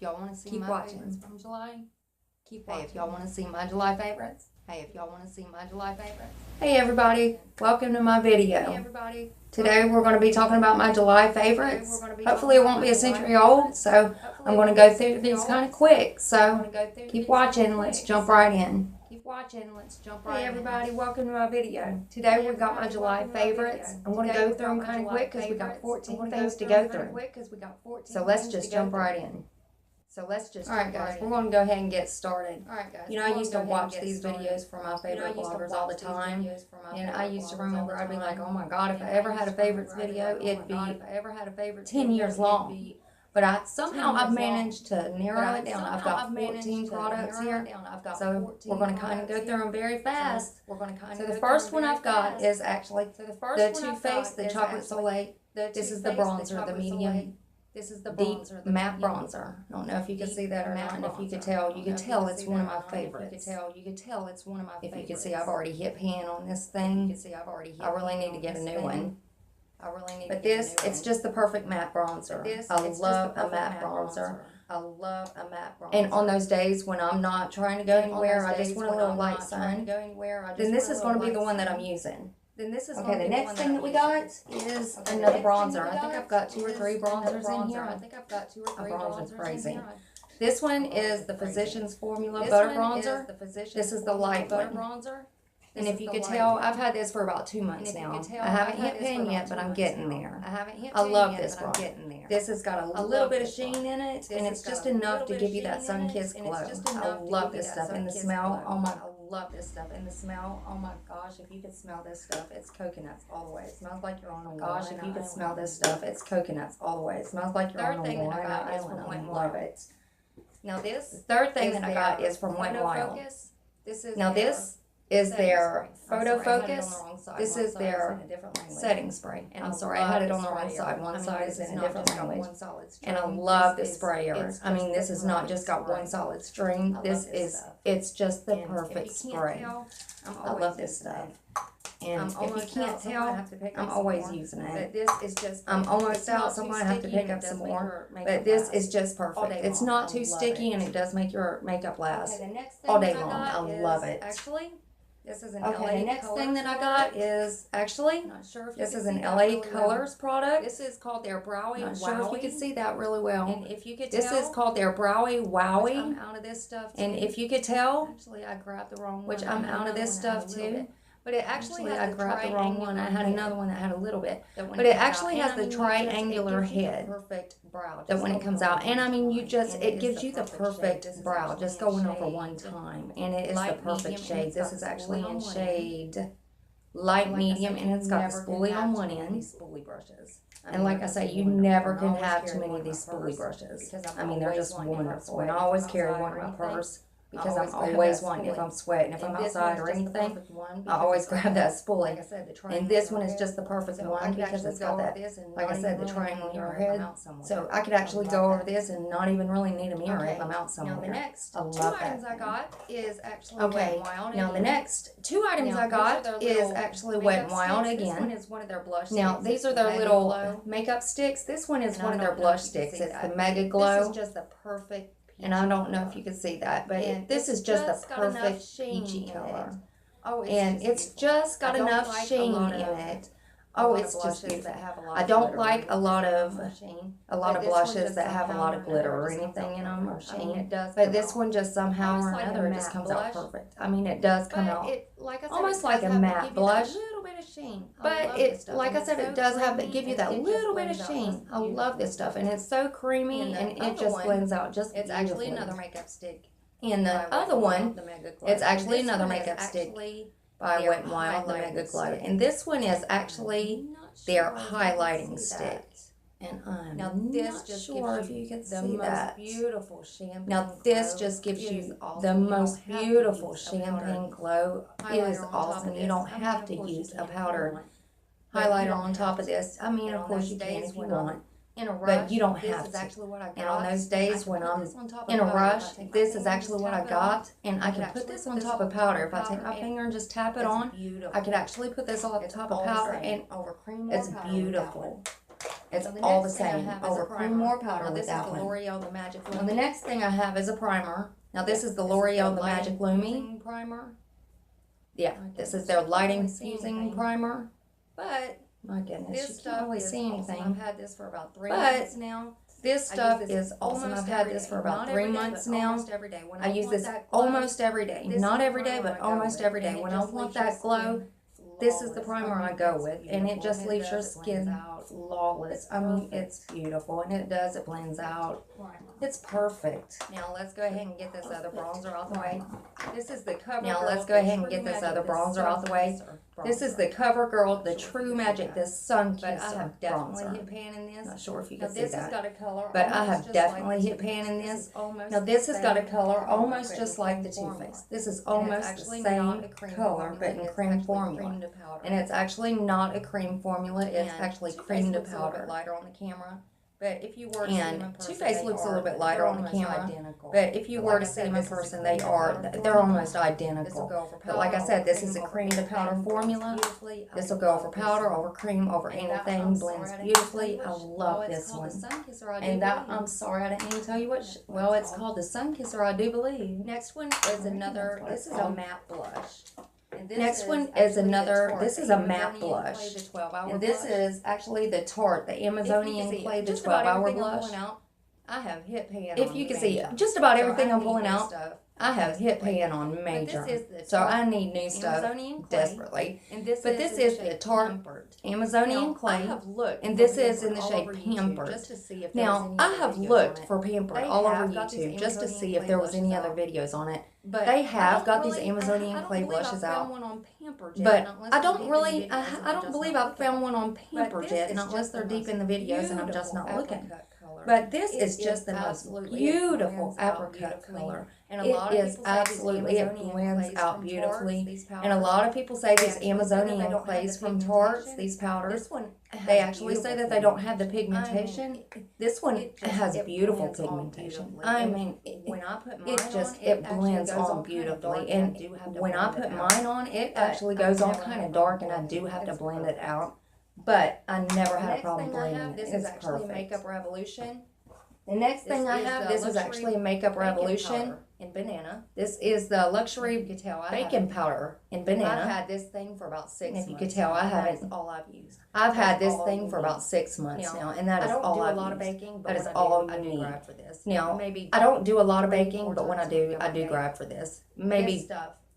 y'all want to see my favorites from July, keep watching. Hey, if y'all want to see my July favorites. Hey everybody, welcome to my video. Today we're going to be talking about my July favorites. Hopefully it won't be a century old, so I'm going to go through these kind of quick. So keep watching, let's jump right in. Hey everybody, welcome to my video. Today we've got my July favorites. I'm going to go through them kind of quick because we got 14 things to go through. So let's just jump right in. Alright guys, we're going to go ahead and get started. You know, I used to watch these videos from my favorite bloggers all the time. And I used to remember, I'd be like, oh my god, if I ever had a favorites video, it'd be 10 years long. But somehow I've managed to narrow it down. I've got 14 products here. So we're going to kind of go through them very fast. So the first one I've got is actually the Too Faced, the Chocolate Soleil. This is the bronzer, the medium. This is the bronzer, the matte bronzer. I don't know if you can see that or not, and if you could tell, it's one of my favorites. If you can see, I've already hit pan on this thing. I really need to get a new one. But this, it's just the perfect matte bronzer. I love a matte bronzer. And on those days when I'm not trying to go anywhere, I just want a little light sun, then this is going to be the one that I'm using. Okay, the next thing that we got is another bronzer. I think I've got 2 or 3 bronzers in here. A bronzer's crazy. This one is the Physicians Formula Butter Bronzer. This is the light one. And if you could tell, I've had this for about 2 months now. I haven't hit pan yet, but I'm getting there. I love this bronzer. This has got a little bit of sheen in it, and it's just enough to give you that sun-kissed glow. I love this stuff, and the smell, oh my gosh, if you could smell this stuff, it's coconuts all the way. It smells like you're on a gosh, if you could smell this stuff, it's coconuts all the way. It smells like you're on a Hawaiian island. I love it. Now this, the third thing that I got is from Wet n Wild. Now this is their photo focus. This is their setting spray. And I'm sorry, I had it on the wrong side. One side is in a different language. And I love the sprayer. I mean, this is not just got one solid string. It's just the perfect spray. I love this stuff. And if you can't tell, I'm always using it. I'm almost out, so I'm going to have to pick up some more. But this is just perfect. It's not too sticky, and it does make your makeup last all day long. I love it. Okay, the next thing that I got is this is an LA Colors product. This is called their Browy Wowie. Not sure if you can see that really well. And if you could tell, this is called their Browy Wowie. I'm out of this stuff too. And if you could tell, actually I grabbed the wrong one. Which I'm out of this stuff too. But it actually I grabbed the wrong one. I had another one that had a little bit. But it actually has the triangular head that when it comes out. And I mean, it gives you the perfect brow just going over one time. And it is the perfect shade. This is actually in shade light medium, and it's got the spoolie on one end. And like I say, you never can have too many of these spoolie brushes. I mean, they're just wonderful. And I always carry one in my purse, because I'm always wanting, if I'm sweating, if I'm outside or anything, I always grab that spoolie. And this one is just the perfect one because it's got that, like I said, the triangular head. So I could actually go over this and not even really need a mirror if I'm out somewhere. Now the next 2 items I got is actually Wet n Wild. Now the next 2 items I got is actually Wet n Wild again. Now these are their little makeup sticks. This one is one of their blush sticks. It's the Mega Glow. This is just the perfect. And I don't know if you can see that, but this is just the perfect peachy color. And it's just got enough sheen in it. Oh, it's just beautiful. I don't like a lot of blushes that have a lot of glitter or anything in them or sheen. But this one just somehow or another, it just comes out perfect. I mean, it does come out almost like a matte blush. But it, like I said, it does give you that little bit of sheen. I love this stuff, and it's so creamy, and it just blends out just beautifully. It's actually another makeup stick. And the other one, it's actually another makeup stick by Wet n Wild, the Mega Glow. And this one is actually their highlighting stick. And I'm not sure if you can see that. Now this just gives you the most beautiful champagne glow. It is awesome. You don't have to use a powdered highlighter on top of this. I mean, of course you can if you want. But you don't have to. And on those days when I'm in a rush, this is actually what I got. And I can put this on top of powder. If I take my finger and just tap it on, I could actually put this on top of powder, and it's beautiful. It's all the same. Over cream or powder with that one. L'Oreal The Magic Lumi. Now the next thing I have is a primer. Now this is the L'Oreal The Magic Lumi primer. Yeah, this is their lighting fusing primer. But my goodness, you can't really see anything. I've had this for about 3 months now. This stuff is awesome. I've had this for about 3 months now. I use this almost every day. Not every day, but almost every day. When I want that glow, this is the primer I go with, and it just leaves your skin flawless. I mean, it's beautiful, and it blends out. It's perfect. Now let's go ahead and get this other bronzer out the way. This is the Covergirl. Now let's go ahead and get this other bronzer out the way. This is the Covergirl, the True Magic, this Sun Kisser bronzer. I have definitely hit pan in this. Not sure if you can see that. This has got a color, but I have definitely hit pan in this. Now this has got a color almost just like the Too Faced. This is almost the same color, but in cream formula. And it's actually not a cream formula. It's actually cream to powder. Lighter on the camera. But if you were to see them in person, Too Faced looks a little bit lighter on the camera. But if you were to see them in person, they're almost identical. But like I said, this is a cream to powder formula. This will go over powder, over cream, over anything. Blends beautifully. I love this one. And that, I'm sorry, I didn't even tell you what. Well, it's called the Sun Kisser, I do believe. Next one is another. This is a matte blush. Next one is another, this is a matte blush, and this is actually the Tarte, the Amazonian Clay, the 12-hour blush. I have hit pan. If you can see, just about everything I'm pulling out, I have hit pan on major. So I need new stuff desperately. But this is the Tarte Amazonian Clay, and this is in the shade Pampered. Now, I have looked for Pampered all over YouTube just to see if there was any other videos on it. But they have got these Amazonian Clay blushes out. But I don't really, I don't believe I've found one on Pampered yet, unless they're deep in the videos and I'm just not looking. But this is just the most beautiful apricot color. It is absolutely, it blends out beautifully. And a lot of people say these Amazonian clays from Tarte, these powders, they actually say that they don't have the pigmentation. This one has beautiful pigmentation. I mean, it blends on beautifully. And when I put mine on, it actually goes on kind of dark, and I do have to blend it out. But I never had a problem blending it. It's perfect. Makeup Revolution. The next thing I have, this is actually a Makeup Revolution in banana. This is the luxury baking powder in banana. I've had this thing for about 6 months. If you could tell, I haven't. That's all I've used. I've had this thing for about 6 months now, and that is all I've used. I don't do a lot of baking, but that is all I need. Grab for this. Now, I don't do a lot of baking, but when I do grab for this. Maybe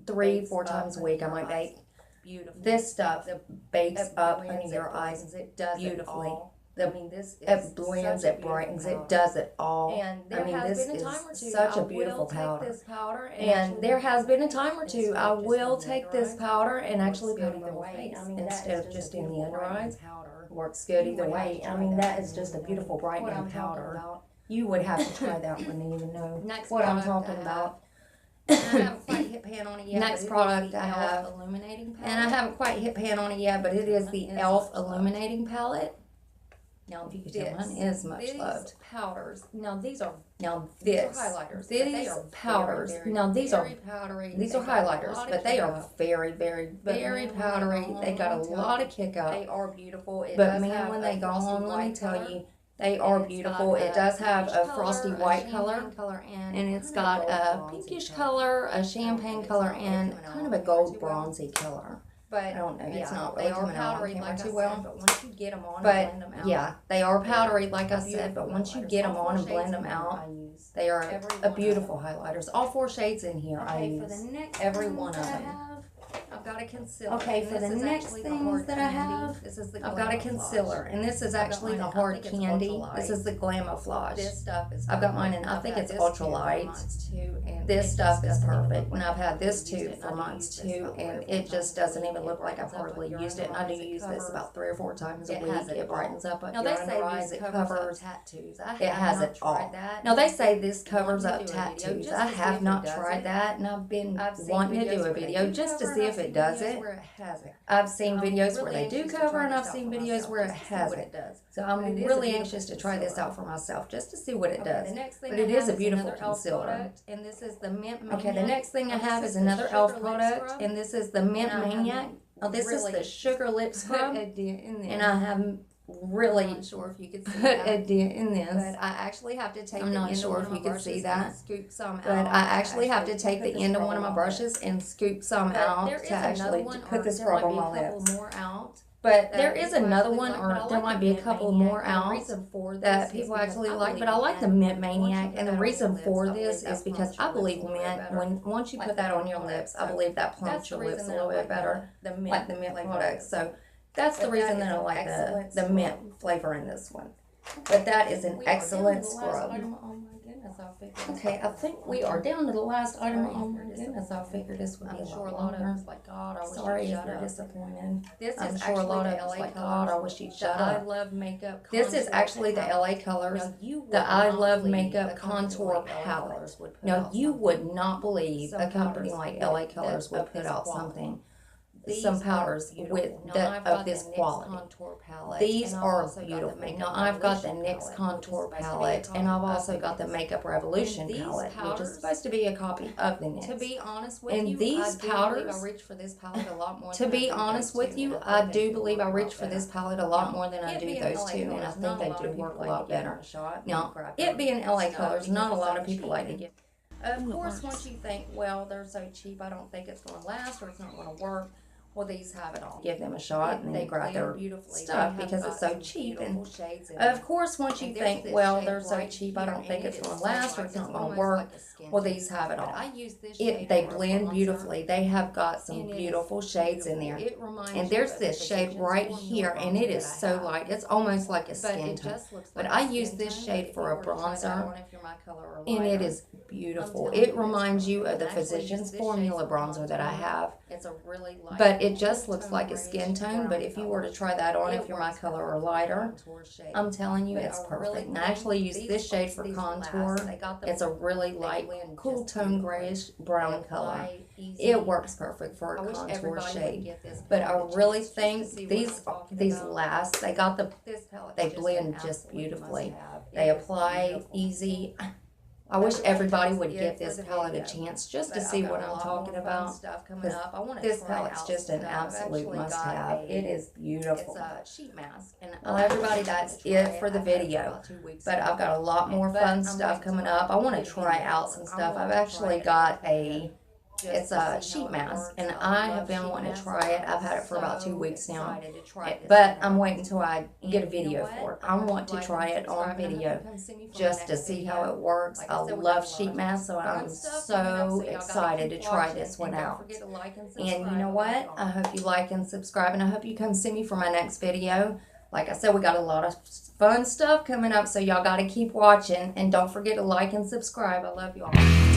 3-4 times a week I might bake. Beautiful. This stuff bakes up under your eyes beautifully. It blends, it brightens, it does it all. And this is such a beautiful powder. And there has been a time or two I will take this powder and actually put it on my face instead of just in the under eyes. Works good either way. I mean, that is just a beautiful brightening powder. You would have to try that one to even know what I'm talking about. I haven't quite hit pan on it yet. Next product I have, illuminating palette. And I haven't quite hit pan on it yet, but it is the e.l.f. Illuminating Palette. Now, if you could tell, mine is much loved. Powders. Now, these are highlighters. These powders. Now, these are powdery. These are highlighters, but they are very, very, very powdery. They got a lot of kick up. They are beautiful. But man, when they go on, let me tell you, they are beautiful. It does have a frosty white color, and it's got a pinkish color, a champagne color, and kind of a gold bronzy color. But I don't know. It's not really coming out on camera too well. But once you get them on and blend them out. Yeah, they are powdery, like I said. But once you get them on and blend them out, they are a beautiful highlighters. All 4 shades in here I use. Every one of them. I've got a concealer. Okay, for the next things that I have, I've got a concealer, and this is actually the Hard Candy. This is the Glamouflage. This stuff is. I've got mine, and I think it's ultralight. This stuff is perfect, and I've had this too for months too, and it just doesn't even look like I've hardly used it. And I do use this about 3 or 4 times a week. It brightens up your under eyes. It covers tattoos. It has it all. Now they say this covers up tattoos. I have not tried that, and I've been wanting to do a video just to see if it does it. I've seen videos where they do cover, and I've seen videos where it hasn't. So I'm really anxious to try this out for myself just to see what it does. But it is a beautiful concealer. And this is the Mint Maniac. Okay, the next thing I have is another e.l.f. product, and this is the Mint Maniac. Oh, this is the Sugar Lip Scrub, and I have really I'm not sure if you could see put that. a dent in this. But I actually have to take I'm the not end sure of if one you of my could see brushes that. and scoop some out. But I actually have to take the end of one of my brushes and scoop some out to actually put this rub on my lips. More out. But there is another one, or there might be a couple more out that people actually like. But I like the Mint Maniac, and the reason for this is because I believe mint, once you put that on your lips, I believe that plumps your lips a little bit better, like the mint products. So that's the reason that I like the mint flavor in this one. But that is an excellent scrub. Okay, I think we are down to the last item. Oh my goodness, I figured this would be a lot longer. Sorry if you're disappointed. I'm sure a lot of us like, God, I wish you'd shut up. I Love Makeup. This is actually the LA Colors, the I Love Makeup Contour Palette. Now, you would not believe a company like LA Colors would put out some powders of this quality. These are beautiful. Now I've got the NYX Contour Palette, and I've also got the Makeup Revolution palette, which is supposed to be a copy of the NYX. To be honest with and you, these powders, I reach for this palette a lot more. to be honest with you, I do believe I reach for this palette a lot more than I do those two, and I think they do work a lot better. Now, it being LA Colors, not a lot of people like to get. Of course, once you think, well, they're so cheap, I don't think it's going to last or it's not going to work. Well, these have it all. Give them a shot and they grab their stuff because it's so cheap. And of course, once you think, well, they're so cheap, I don't think it's going to last or it's not going to work. Well, these have it all. They blend beautifully. They have got some beautiful shades in there. And there's this shade right here, and it is so light. It's almost like a skin tone. But I use this shade for a bronzer, and it is beautiful. It reminds you of the Physicians Formula bronzer that I have. It's a really light, but it just looks like a skin tone. But if you were to try that on, if you're my color or lighter, I'm telling you, it's perfect. And I actually use this shade for contour. It's a really light, cool tone grayish brown color. It works perfect for a contour shade. But I really think these last. They blend just beautifully. They apply easy. I wish everybody would give this palette a chance just to see what I'm talking about. This palette's just an absolute must-have. It is beautiful. It's a sheet mask. Well, everybody, that's it for the video. But I've got a lot more fun stuff coming up. I want to try out some stuff. I've actually got it's a sheet mask, and I have been wanting to try it. I've had it for about 2 weeks now, but I'm waiting until I get a video for it. I want to try it on video just to see how it works. I love sheet masks, so I'm so excited to try this one out. And you know what? I hope you like and subscribe, and I hope you come see me for my next video. Like I said, we got a lot of fun stuff coming up, so y'all got to keep watching, and don't forget to like and subscribe. I love you all.